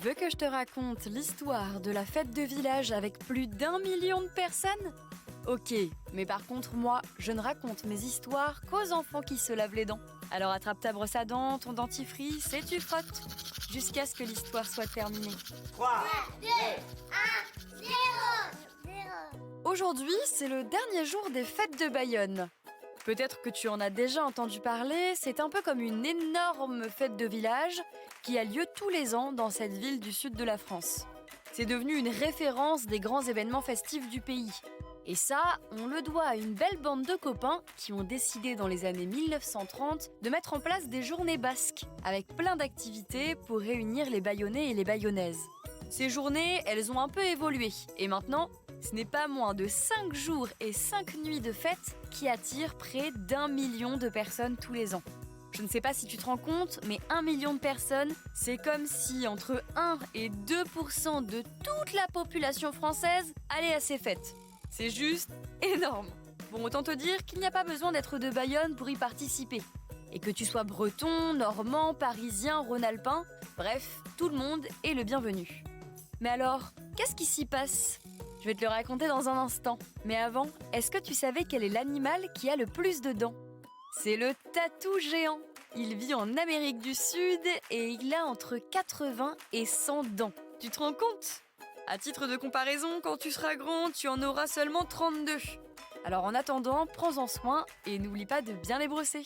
veux que je te raconte l'histoire de la fête de village avec plus d'1 million de personnes ? Ok, mais par contre moi, je ne raconte mes histoires qu'aux enfants qui se lavent les dents. Alors attrape ta brosse à dents, ton dentifrice et tu frottes, jusqu'à ce que l'histoire soit terminée. 3, 2, 1, 0. Aujourd'hui, c'est le dernier jour des fêtes de Bayonne. Peut-être que tu en as déjà entendu parler, c'est un peu comme une énorme fête de village qui a lieu tous les ans dans cette ville du sud de la France. C'est devenu une référence des grands événements festifs du pays. Et ça, on le doit à une belle bande de copains qui ont décidé dans les années 1930 de mettre en place des journées basques, avec plein d'activités pour réunir les Bayonnais et les Bayonnaises. Ces journées, elles ont un peu évolué, et maintenant, ce n'est pas moins de 5 jours et 5 nuits de fête qui attirent près d'1 million de personnes tous les ans. Je ne sais pas si tu te rends compte, mais 1 million de personnes, c'est comme si entre 1 et 2% de toute la population française allait à ces fêtes. C'est juste énorme. Bon, autant te dire qu'il n'y a pas besoin d'être de Bayonne pour y participer. Et que tu sois breton, normand, parisien, rhône-alpin, bref, tout le monde est le bienvenu. Mais alors, qu'est-ce qui s'y passe ? Je vais te le raconter dans un instant. Mais avant, est-ce que tu savais quel est l'animal qui a le plus de dents ? C'est le tatou géant. Il vit en Amérique du Sud et il a entre 80 et 100 dents. Tu te rends compte ? À titre de comparaison, quand tu seras grand, tu en auras seulement 32. Alors en attendant, prends-en soin et n'oublie pas de bien les brosser.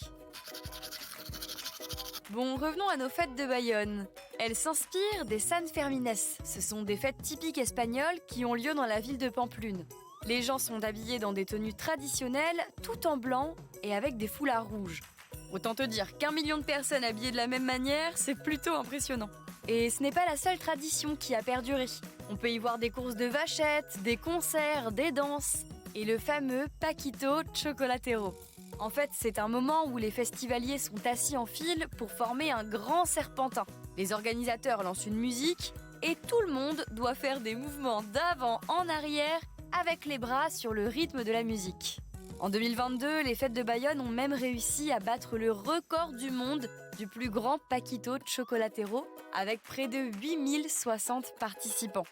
Bon, revenons à nos fêtes de Bayonne. Elles s'inspirent des San Fermines. Ce sont des fêtes typiques espagnoles qui ont lieu dans la ville de Pampelune. Les gens sont habillés dans des tenues traditionnelles, tout en blanc et avec des foulards rouges. Autant te dire qu'1 million de personnes habillées de la même manière, c'est plutôt impressionnant. Et ce n'est pas la seule tradition qui a perduré. On peut y voir des courses de vachettes, des concerts, des danses et le fameux Paquito Chocolatero. En fait, c'est un moment où les festivaliers sont assis en file pour former un grand serpentin. Les organisateurs lancent une musique et tout le monde doit faire des mouvements d'avant en arrière avec les bras sur le rythme de la musique. En 2022, les fêtes de Bayonne ont même réussi à battre le record du monde du plus grand Paquito Chocolatero avec près de 8060 participants.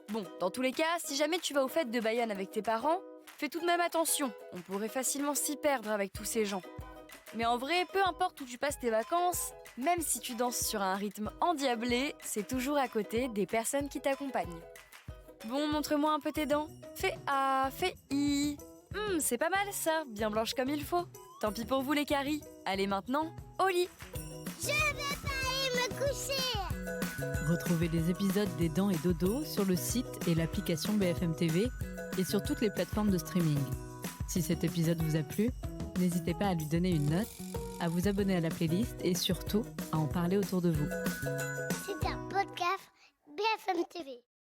Bon, dans tous les cas, si jamais tu vas aux fêtes de Bayonne avec tes parents, fais tout de même attention, on pourrait facilement s'y perdre avec tous ces gens. Mais en vrai, peu importe où tu passes tes vacances, même si tu danses sur un rythme endiablé, c'est toujours à côté des personnes qui t'accompagnent. Bon, montre-moi un peu tes dents. Fais A, fais I. C'est pas mal ça, bien blanche comme il faut. Tant pis pour vous les caries. Allez maintenant, au lit. Je vais pas aller me coucher. Retrouvez les épisodes des Dents et Dodo sur le site et l'application BFM TV et sur toutes les plateformes de streaming. Si cet épisode vous a plu, n'hésitez pas à lui donner une note, à vous abonner à la playlist et surtout à en parler autour de vous. C'est un podcast BFM TV.